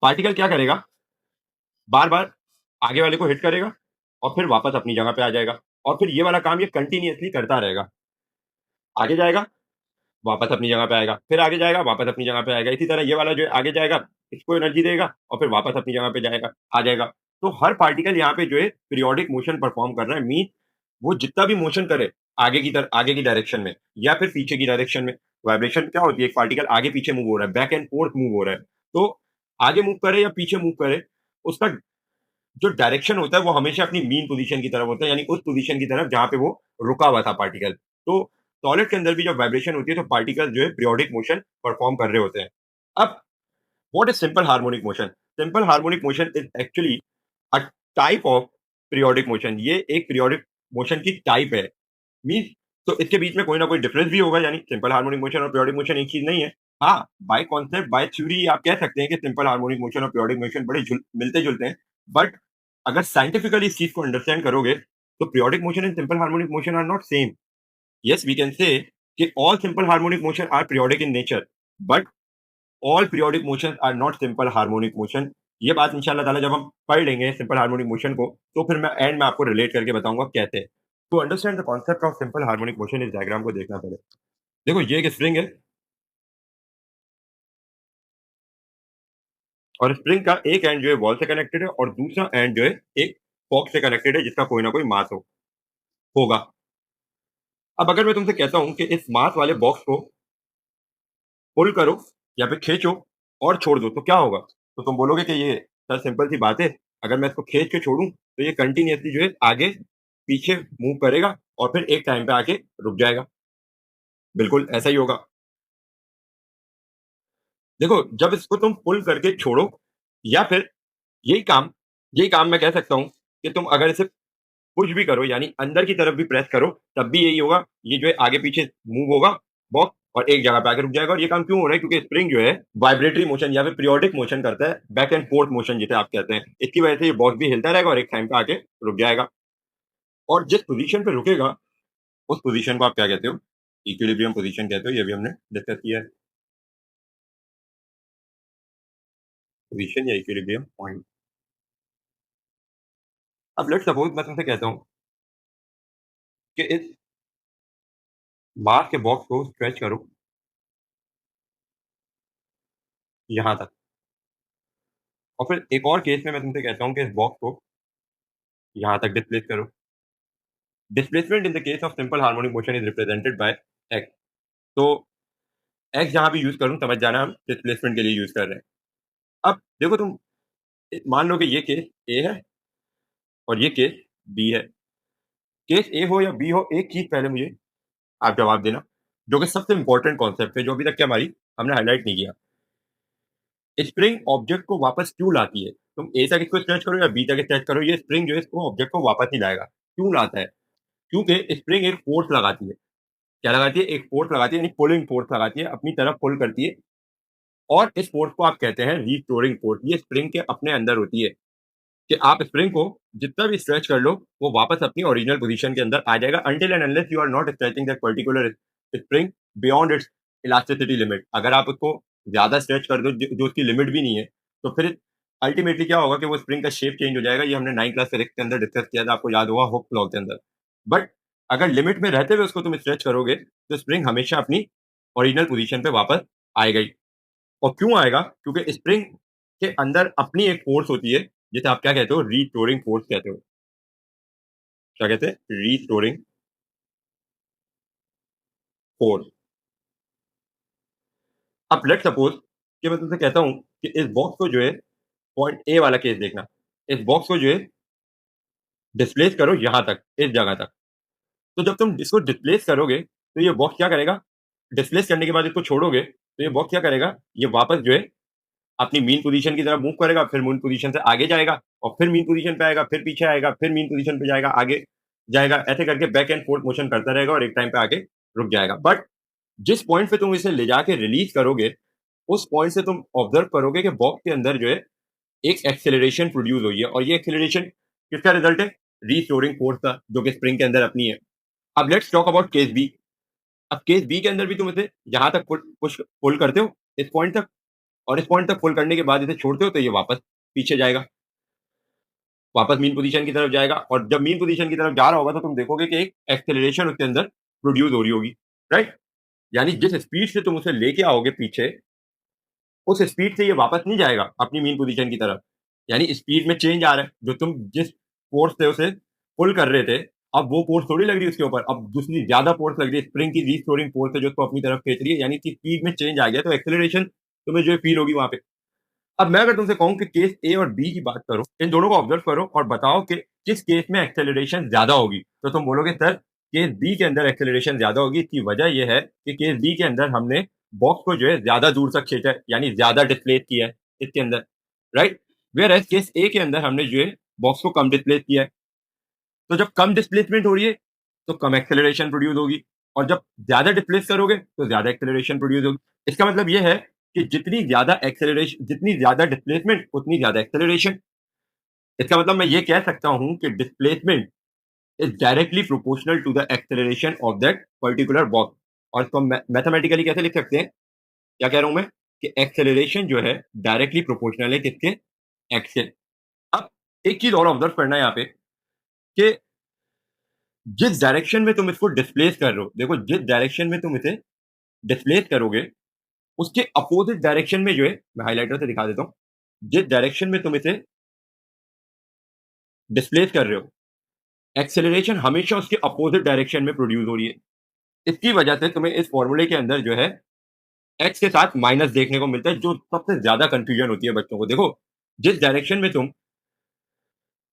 पार्टिकल क्या करेगा? बार-बार आगे वाले को हिट करेगा और फिर वापस अपनी जगह पे आ जाएगा और फिर ये वाला काम ये कंटीन्यूअसली करता रहेगा। आगे जाएगा, वापस अपनी जगह पे आएगा, फिर आगे जाएगा, वापस अपनी जगह पे आएगा। इसी तरह ये वाला जो है आगे जाएगा, इसको एनर्जी देगा और फिर वापस अपनी जगह पे जाएगा, आ जाएगा। तो हर पार्टिकल यहाँ पे जो है पीरियोडिक मोशन परफॉर्म कर रहा है, मीन वो जितना भी मोशन करे आगे की डायरेक्शन में या फिर पीछे की डायरेक्शन में, वाइब्रेशन क्या होती है? एक पार्टिकल आगे पीछे मूव हो रहा है, बैक एंड फोर्थ मूव हो रहा है। तो आगे मूव करे या पीछे मूव करे, उसका जो डायरेक्शन होता है वो हमेशा अपनी मीन पोजीशन की तरफ होता है, यानी उस पोजीशन की तरफ जहाँ पे वो रुका हुआ था पार्टिकल। तो सॉलिड के अंदर भी जब वाइब्रेशन होती है तो पार्टिकल जो है पीरियोडिक मोशन परफॉर्म कर रहे होते हैं। अब what is simple harmonic motion? Simple harmonic motion is actually a type of periodic motion. ये एक पीरियोडिक मोशन की टाइप है। मीन्स तो इसके बीच में कोई ना कोई डिफरेंस भी होगा, यानी सिंपल हार्मोनिक मोशन और पीरियोडिक मोशन एक चीज नहीं है। हाँ, बाय कॉन्सेप्ट बाय थ्योरी आप कह सकते हैं कि सिंपल हार्मोनिक मोशन और पीरियोडिक मोशन बड़े मिलते जुलते हैं, बट अगर साइंटिफिकली इस चीज को अंडरस्टैंड करोगे, तो periodic motion and simple harmonic motion are not same. Yes, we can say कि all simple harmonic motion are periodic in nature, but all periodic motion are not simple harmonic motion. ये बात इंशाल्लाह ताला जब हम पढ़ लेंगे सिंपल हार्मोनिक मोशन को, तो फिर मैं एंड में आपको रिलेट करके बताऊंगा कैसे। To understand the concept of simple harmonic motion, इस डायग्राम को देखना पड़े। देखो ये एक स्प्रिंग है और स्प्रिंग का एक एंड जो है वॉल से कनेक्टेड है और दूसरा एंड जो है एक फॉक्स से कनेक्टेड है, जिसका कोई ना कोई मास होगा। अब अगर मैं तुमसे कहता हूं कि इस मास वाले बॉक्स को पुल करो या फिर खींचो और छोड़ दो, तो क्या होगा? तो तुम बोलोगे कि ये सर सिंपल सी बात है, अगर मैं इसको खींच के छोड़ूं तो ये कंटिन्यूअसली जो है आगे पीछे मूव करेगा और फिर एक टाइम पे आके रुक जाएगा। बिल्कुल ऐसा ही होगा। देखो जब इसको तुम पुल करके छोड़ो या फिर यही काम यही काम मैं कह सकता हूँ कि तुम अगर इसे पुश भी करो, यानी अंदर की तरफ भी प्रेस करो, तब भी यही होगा। ये जो है आगे पीछे मूव होगा बॉक्स और एक जगह पे आके रुक जाएगा। और ये काम क्यों हो रहा है? क्योंकि स्प्रिंग जो है वाइब्रेटरी मोशन या फिर पीरियोडिक मोशन करता है, बैक एंड फोर्थ मोशन जिसे आप कहते हैं। इसकी वजह से ये बॉक्स भी हिलता रहेगा और एक टाइम पे आके रुक जाएगा। और जिस पोजीशन पे रुकेगा उस पोजीशन को आप क्या कहते हो? इक्विलिब्रियम पोजीशन कहते हो। ये भी हमने डिस्कस किया है, पोजीशन या इक्विलिब्रियम पॉइंट। अब लेट्स सपोज मैं तुमसे कहता हूँ कि इस मास के बॉक्स को स्ट्रेच करो यहाँ तक, और फिर एक और केस में मैं तुमसे कहता हूँ कि इस बॉक्स को यहाँ तक डिस्प्लेस करो। Displacement in the case of simple harmonic motion is represented by x. तो एक्स जहाँ भी यूज करूँ, समझ जाना हम डिस्प्लेसमेंट के लिए यूज कर रहे हैं। अब देखो तुम मान लो कि ये केस ए है और ये केस बी है। केस ए हो या बी हो, एक चीज पहले मुझे आप जवाब देना, जो कि सबसे इंपॉर्टेंट कॉन्सेप्ट है, जो अभी तक क्या हमारी हमने हाईलाइट नहीं किया। स्प्रिंग ऑब्जेक्ट को वापस क्यों लाती है? तुम ए तक इसको स्ट्रेच करो या बी तक स्ट्रेच करो, ये स्प्रिंग जो है इसको ऑब्जेक्ट को वापस नहीं लाएगा। क्यों लाता है? क्योंकि स्प्रिंग एक फोर्स लगाती है। क्या लगाती है? एक फोर्स लगाती है, यानी पुलिंग फोर्स लगाती है, अपनी तरफ पुल करती है। और इस फोर्स को आप कहते हैं रीस्टोरिंग फोर्स। ये स्प्रिंग के अपने अंदर होती है कि आप स्प्रिंग को जितना भी स्ट्रेच कर लो, वो वापस अपनी ओरिजिनल पोजीशन के अंदर आ जाएगा, until and unless you are not stretching that particular spring beyond its elasticity limit. अगर आप उसको ज़्यादा स्ट्रेच कर दो जो उसकी लिमिट भी नहीं है, तो फिर अल्टीमेटली क्या होगा कि वो स्प्रिंग का शेप चेंज हो जाएगा। ये हमने 9th क्लास फिजिक्स के अंदर डिस्कस किया था, आपको याद होगा, हुक लॉ के अंदर। बट अगर लिमिट में रहते हुए उसको तुम स्ट्रेच करोगे, तो स्प्रिंग हमेशा अपनी ओरिजिनल पोजीशन पे वापस आएगा ही। और क्यों आएगा? क्योंकि स्प्रिंग के अंदर अपनी एक फोर्स होती है, जिसे आप क्या कहते हो? रीस्टोरिंग फोर्स कहते हो। क्या कहते हैं? Restoring force. अब लेट्स सपोज कि मैं तुमसे कहता हूं कि इस बॉक्स को जो है, पॉइंट ए वाला केस देखना, इस बॉक्स को जो है डिस्प्लेस करो यहां तक, इस जगह तक। तो जब तुम इसको डिस्प्लेस करोगे, तो ये बॉक्स क्या करेगा? डिस्प्लेस करने के बाद इसको छोड़ोगे, तो ये बॉक्स क्या करेगा? ये वापस जो है अपनी मीन पोजीशन की तरफ मूव करेगा, फिर मीन पोजीशन से आगे जाएगा, और फिर मीन पोजीशन पे आएगा, फिर पीछे आएगा, फिर मीन पोजीशन पे जाएगा, आगे जाएगा, ऐसे करके बैक एंड फोर्थ मोशन करता रहेगा और एक टाइम पे आके रुक जाएगा। बट जिस पॉइंट पे तुम इसे ले जाके रिलीज करोगे, उस पॉइंट से तुम ऑब्जर्व करोगे कि बॉक्स के अंदर जो है एक एक्सेलरेशन प्रोड्यूस हुई है, और ये एक्सेलरेशन किसका रिजल्ट है? रीस्टोरिंग फोर्स का, जो कि स्प्रिंग के अंदर अपनी है। अब let's talk about case B. अब केस बी के अंदर भी तुम इसे यहां तक पुश पुल करते हो, इस पॉइंट तक, और इस पॉइंट तक पुल करने के बाद इसे छोड़ते हो, तो ये वापस पीछे जाएगा, वापस मीन पोजीशन की तरफ जाएगा। और जब मीन पोजीशन की तरफ जा रहा होगा, तो तुम देखोगे कि एक एक्सेलरेशन उसके अंदर प्रोड्यूस हो रही होगी, राइट? यानी जिस स्पीड से तुम उसे लेके आओगे पीछे, उस स्पीड से ये वापस नहीं जाएगा अपनी मीन पोजीशन की तरफ। यानी स्पीड में चेंज आ रहा है। जो तुम जिस फोर्स से उसे पुल कर रहे थे, अब वो फोर्स थोड़ी लग रही है उसके ऊपर, अब दूसरी ज्यादा फोर्स लग रही है, स्प्रिंग की रीस्टोरिंग फोर्स है जो उसको अपनी तरफ खींच रही है, यानी कि स्पीड में चेंज आ गया, तो एक्सेलरेशन तुम्हें जो फील होगी वहां पे। अब मैं अगर तुमसे कहूं कि केस ए और बी की बात करो, इन दोनों को ऑब्जर्व करो और बताओ कि किस केस में एक्सेलरेशन ज्यादा होगी, तो तुम बोलोगे सर केस बी के अंदर एक्सेलरेशन ज्यादा होगी। इसकी वजह यह है कि केस बी के अंदर हमने बॉक्स को जो है ज्यादा दूर तक खींचा है, यानी ज्यादा डिस्प्लेस किया है इसके अंदर, राइट? वेयर एज केस ए के अंदर हमने जो है बॉक्स को कम डिस्प्लेस किया है। तो जब कम डिस्प्लेसमेंट हो रही है, तो कम एक्सेलरेशन प्रोड्यूस होगी, और जब ज्यादा डिस्प्लेस करोगे, तो ज्यादा एक्सेलरेशन प्रोड्यूस होगी। इसका मतलब यह है कि जितनी ज्यादा एक्सेलरेशन, जितनी ज्यादा डिस्प्लेसमेंट, उतनी ज्यादा एक्सेलरेशन। इसका मतलब मैं ये कह सकता हूं कि displacement is directly proportional to the acceleration of that particular box. और इसको मैथमेटिकली कैसे लिख सकते हैं? क्या कह रहा हूं मैं? कि एक्सेलरेशन जो है डायरेक्टली प्रोपोर्शनल है किसके? एक्सेल। अब एक चीज और ऑब्जर्व करना है यहाँ पे, कि जिस डायरेक्शन में तुम इसको डिस्प्लेस कर रहे हो, देखो जिस डायरेक्शन में तुम इसे डिस्प्लेस करोगे, उसके अपोजिट डायरेक्शन में जो है, मैं हाइलाइटर से दिखा देता हूं, जिस डायरेक्शन में तुम इसे डिस्प्लेस कर रहे हो, एक्सेलरेशन हमेशा उसके अपोजिट डायरेक्शन में प्रोड्यूस हो रही है। इसकी वजह से तुम्हें इस फॉर्मूले के अंदर जो है एक्स के साथ माइनस देखने को मिलता है, जो सबसे ज्यादा कंफ्यूजन होती है बच्चों को। देखो जिस डायरेक्शन में तुम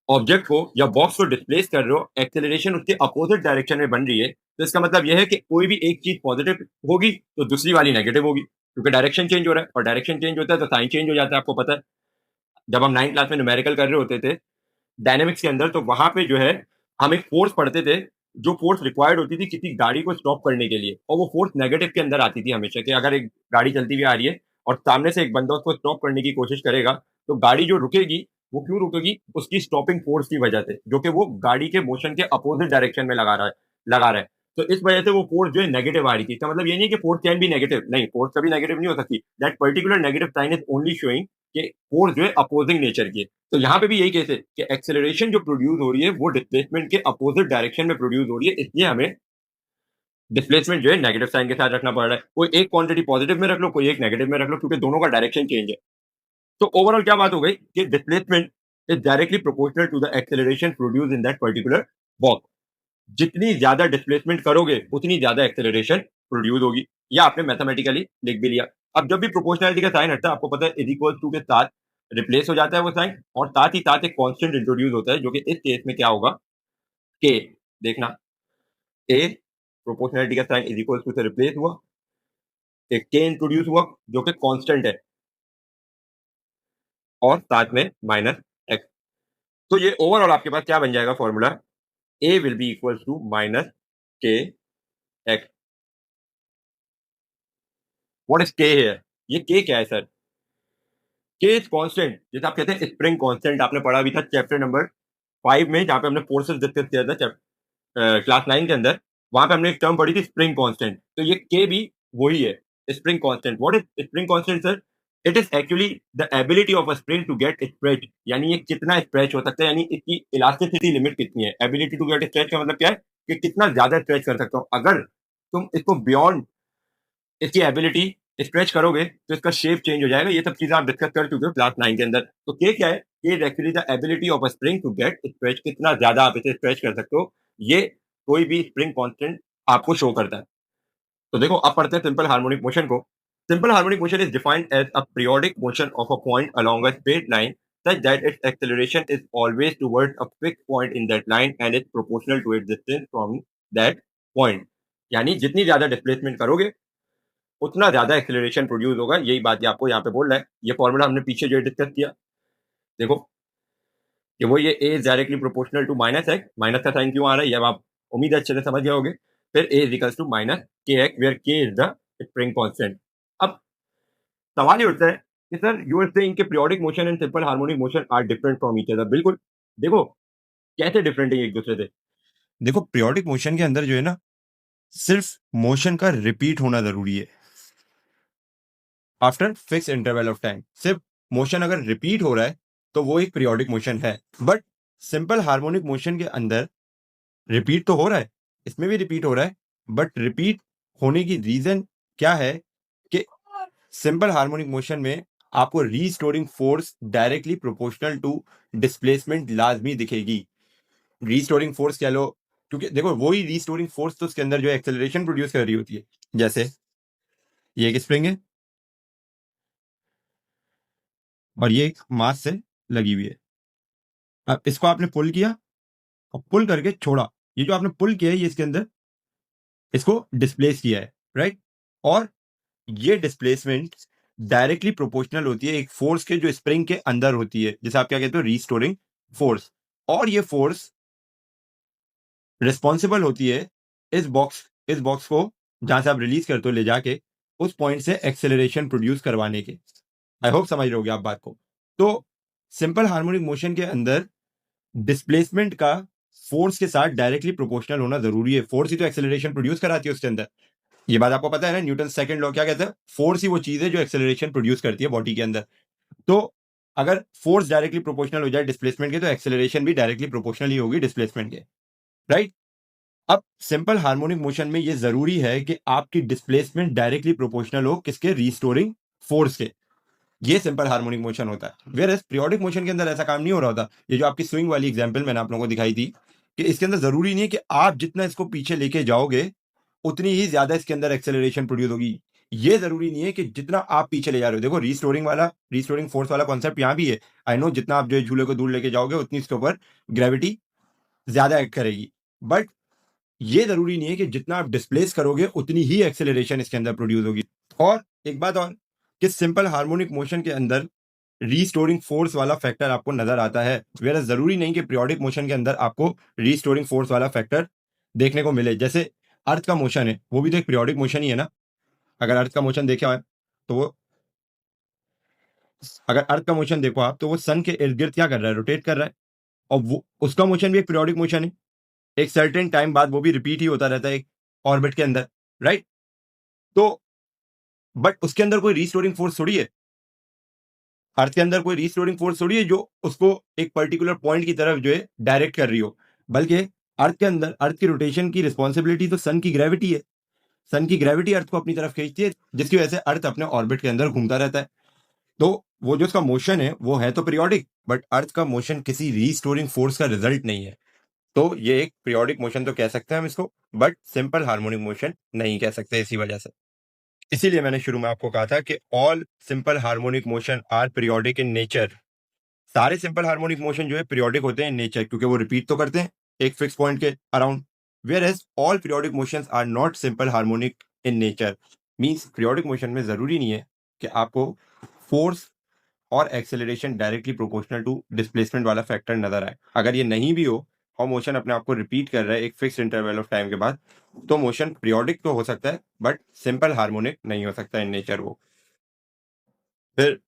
ऑब्जेक्ट को या बॉक्स को डिस्प्लेस कर रहे हो, एक्सेलरेशन उसके अपोजिट डायरेक्शन में बन रही है, तो इसका मतलब यह है कि कोई भी एक चीज पॉजिटिव होगी, तो दूसरी वाली नेगेटिव होगी, क्योंकि डायरेक्शन चेंज हो रहा है, और डायरेक्शन चेंज होता है तो साइन चेंज हो जाता है, आपको पता है। जब हम 9th क्लास में न्यूमेरिकल कर रहे होते थे डायनेमिक्स के अंदर, तो वहां पे जो है हम एक फोर्स पढ़ते थे, जो फोर्स रिक्वायर्ड होती थी किसी गाड़ी को स्टॉप करने के लिए, और वो फोर्स नेगेटिव के अंदर आती थी हमेशा। कि अगर एक गाड़ी चलती हुई आ रही है और सामने से एक बंदा उसको स्टॉप करने की कोशिश करेगा, तो गाड़ी जो रुकेगी, वो क्यों रुकेगी? उसकी स्टॉपिंग फोर्स की वजह से, जो कि वो गाड़ी के मोशन के अपोजिट डायरेक्शन में लगा रहा है। तो इस वजह से वो फोर्स जो है नेगेटिव आ रही थी। इसका मतलब ये नहीं कि फोर्स कैन बी नेगेटिव, नहीं, फोर्स कभी नेगेटिव नहीं हो सकती। That particular negative sign is only showing कि फोर्स जो है अपोजिंग नेचर की है। तो यहाँ पे भी यही केस है कि एक्सेलरेशन जो प्रोड्यूस हो रही है, वो डिस्प्लेसमेंट के अपोजिट डायरेक्शन में प्रोड्यूस हो रही है, इसलिए हमें डिस्प्लेसमेंट जो है नेगेटिव साइन के साथ रखना पड़ रहा है। कोई एक क्वांटिटी पॉजिटिव में रख लो, कोई एक नेगेटिव में रख लो, क्योंकि दोनों का डायरेक्शन चेंज है। तो ओवरऑल क्या बात हो गई कि displacement is directly proportional to the acceleration produce in that particular box. जितनी ज्यादा डिस्प्लेसमेंट करोगे, उतनी ज्यादा एक्सेलरेशन प्रोड्यूस होगी। या आपने मैथमेटिकली लिख भी लिया। अब जब भी प्रोपोर्शनलिटी का साइन हटता है, आपको पता है इज इक्वल टू के साथ रिप्लेस हो जाता है वो साइन, और साथ ही साथ एक कांस्टेंट इंट्रोड्यूस होता है, जो कि इस केस में क्या होगा? के। देखना, ए प्रोपोर्शनलिटी का साइन इज इक्वल टू से रिप्लेस हुआ, एक के इंट्रोड्यूस हुआ जो कि कांस्टेंट है, और साथ में माइनस एक्स। तो ये ओवरऑल आपके पास क्या बन जाएगा formula? A will be equal to minus K X. What is K here? ये के क्या है सर? के इज कांस्टेंट, जैसे आप कहते हैं स्प्रिंग कांस्टेंट, आपने पढ़ा भी था चैप्टर नंबर 5 में, जहां पे हमने फोर्सेस डिस्कस किया था क्लास 9 के अंदर। वहां पे हमने एक टर्म पढ़ी थी स्प्रिंग कांस्टेंट, तो ये के भी वही है। spring constant. What is spring constant, sir? It is actually the ability of a spring to get stretched. यानी ये कितना स्ट्रेच हो सकता है, यानी इसकी इलास्टिसिटी लिमिट कितनी है. एबिलिटी टू गेट स्ट्रेच का मतलब क्या है कि कितना ज्यादा स्ट्रेच कर सकता हूँ. अगर तुम इसको बियॉन्ड इसकी एबिलिटी स्ट्रेच करोगे तो इसका शेप चेंज हो जाएगा. ये सब चीजें आप डिस्कस कर चुके हो क्लास 9 के अंदर. तो के क्या है, ये is actually the ability of a spring to get stretch. कितना ज्यादा आप इसे स्ट्रेच कर सकते हो, ये कोई भी स्प्रिंग कांस्टेंट आपको शो करता है. तो देखो अब पढ़ते हैं सिंपल हार्मोनिक मोशन को. Simple harmonic motion is defined as a periodic motion of a point along a straight line such that its acceleration is always towards a fixed point in that line and is proportional to its distance from that point. यानी जितनी ज्यादा displacement करोगे उतना ज्यादा acceleration produce होगा. यही बात ये आपको यहाँ पे बोल रहा है. ये फॉर्मूला हमने पीछे जो डिस्कस किया, देखो कि वो ये a is directly proportional to minus x. Minus का साइन क्यों आ रहा है, ये अब आप उम्मीद है अच्छे से समझ गए होगे. फिर A is equals to minus K X where K is the spring constant. अब सवाल ये उठता है कि सर यू आर सेइंग कि periodic motion and simple harmonic motion are different from each other. बिल्कुल. देखो कैसे डिफरेंट है एक दूसरे से. देखो पीरियोडिक मोशन के अंदर जो है ना, सिर्फ मोशन का रिपीट होना जरूरी है after fix interval of time. सिर्फ मोशन अगर रिपीट हो रहा है तो वो एक पीरियोडिक मोशन है. बट सिंपल हार्मोनिक मोशन के अंदर रिपीट तो हो रहा है, इसमें भी रिपीट हो रहा है. बट रिपीट होने की रीजन क्या है कि सिंपल हार्मोनिक मोशन में आपको restoring force directly proportional to displacement लाजमी दिखेगी. रीस्टोरिंग फोर्स कह लो, क्योंकि देखो वही रीस्टोरिंग फोर्स तो उसके अंदर जो एक्सेलरेशन प्रोड्यूस कर रही होती है. जैसे ये एक स्प्रिंग है और ये एक मास से लगी हुई है. अब इसको आपने पुल किया और पुल करके छोड़ा. ये जो आपने पुल किया है ये इसके अंदर इसको डिस्प्लेस किया है, राइट. और ये डिस्प्लेसमेंट डायरेक्टली प्रोपोर्शनल होती है एक फोर्स के जो स्प्रिंग के अंदर होती है, जैसे आप क्या कहते हो रीस्टोरिंग फोर्स. और ये फोर्स रिस्पॉन्सिबल होती है इस बॉक्स को जहां से आप रिलीज करते हो ले जाके उस पॉइंट से एक्सेलरेशन प्रोड्यूस करवाने के. आई होप समझ रहे होगे आप बात को. तो सिंपल हार्मोनिक मोशन के अंदर डिस्प्लेसमेंट का फोर्स के साथ डायरेक्टली प्रोपोर्शनल होना जरूरी है. फोर्स ही तो एक्सेलरेशन प्रोड्यूस कराती है उसके अंदर. ये बात आपको पता है ना, न्यूटन सेकंड लॉ क्या कहता है, फोर्स ही वो चीज है जो एक्सेलरेशन प्रोड्यूस करती है बॉडी के अंदर. तो अगर फोर्स डायरेक्टली प्रोपोर्शनल हो जाए डिस्प्लेसमेंट के तो एक्सेलरेशन भी डायरेक्टली प्रोपोर्शनल ही होगी डिस्प्लेसमेंट के, राइट. अब सिंपल हार्मोनिक मोशन में ये जरूरी है कि आपकी डिस्प्लेसमेंट डायरेक्टली प्रोपोर्शनल हो किसके, रीस्टोरिंग फोर्स के. ये सिंपल हार्मोनिक मोशन होता है. वेयर एज पीरियोडिक मोशन के अंदर ऐसा काम नहीं हो रहा होता. ये जो आपकी स्विंग वाली एग्जांपल मैंने आप लोगों को दिखाई थी कि इसके अंदर जरूरी नहीं है कि आप जितना इसको पीछे लेके जाओगे उतनी ही ज्यादा इसके अंदर एक्सेलरेशन प्रोड्यूस होगी. ये जरूरी नहीं है कि जितना आप पीछे ले जा रहे हो. देखो रीस्टोरिंग फोर्स वाला कॉन्सेप्ट यहाँ भी है. आई नो जितना आप जो झूले को दूर लेके जाओगे उतनी इसके ऊपर ग्रेविटी ज्यादा एक्ट करेगी. बट ये जरूरी नहीं है कि जितना आप डिस्प्लेस करोगे उतनी ही एक्सेलरेशन इसके अंदर प्रोड्यूस होगी. और एक बात और कि सिंपल हार्मोनिक मोशन के अंदर रीस्टोरिंग फोर्स वाला फैक्टर आपको नजर आता है. वेयर जरूरी नहीं कि पीरियोडिक मोशन के अंदर आपको रीस्टोरिंग फोर्स वाला फैक्टर देखने को मिले. जैसे अर्थ का मोशन है वो भी तो एक पीरियोडिक मोशन ही है ना. अगर अर्थ का मोशन देखा है तो वो अगर अर्थ का मोशन देखो आप तो वो सन के इर्द गिर्द क्या कर रहा है, रोटेट कर रहा है. और वो उसका मोशन भी एक पीरियोडिक मोशन है. एक सर्टेन टाइम बाद वो भी रिपीट ही होता रहता है एक ऑर्बिट के अंदर, राइट. तो बट उसके अंदर कोई रीस्टोरिंग फोर्स थोड़ी है. अर्थ के अंदर कोई रीस्टोरिंग फोर्स थोड़ी है जो उसको एक पर्टिकुलर पॉइंट की तरफ जो है डायरेक्ट कर रही हो. बल्कि अर्थ के अंदर अर्थ की रोटेशन की रिस्पॉन्सिबिलिटी तो सन की ग्रेविटी है. सन की ग्रेविटी अर्थ को अपनी तरफ खींचती है जिसकी वजह से अर्थ अपने ऑर्बिट के अंदर घूमता रहता है. तो वो जो उसका मोशन है वो है तो पीरियोडिक, बट अर्थ का मोशन किसी रीस्टोरिंग फोर्स का रिजल्ट नहीं है. तो ये एक पीरियोडिक मोशन तो कह सकते हैं हम इसको, बट सिंपल हार्मोनिक मोशन नहीं कह सकते इसी वजह से. इसीलिए मैंने शुरू में आपको कहा था कि all simple harmonic motion are periodic in nature. सारे सिंपल हार्मोनिक मोशन जो है पीरियोडिक होते हैं इन नेचर क्योंकि वो रिपीट तो करते हैं एक फिक्स पॉइंट के around. Whereas all periodic motions are not simple harmonic in nature. Means periodic motion में जरूरी नहीं है कि आपको फोर्स और acceleration directly proportional to displacement वाला फैक्टर नजर आए. अगर ये नहीं भी हो और मोशन अपने आप को रिपीट कर रहा है एक फिक्स इंटरवल ऑफ टाइम के बाद तो मोशन पीरियोडिक तो हो सकता है बट सिंपल हार्मोनिक नहीं हो सकता इन नेचर वो. फिर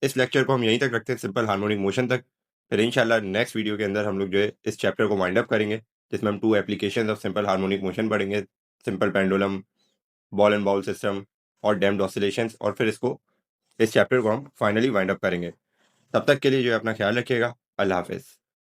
इस लेक्चर को हम यहीं तक रखते हैं सिंपल हार्मोनिक मोशन तक. फिर इंशाल्लाह नेक्स्ट वीडियो के अंदर हम लोग जो है इस चैप्टर को वाइंड अप करेंगे जिसमें हम 2 applications of simple harmonic motion पढ़ेंगे. Simple pendulum, ball and bowl system और डैम्प्ड ऑसिलेशंस, और फिर इस चैप्टर को हम फाइनली वाइंड अप करेंगे। तब तक के लिए जो है अपना ख्याल रखिएगा। अल्लाह हाफ़िज़।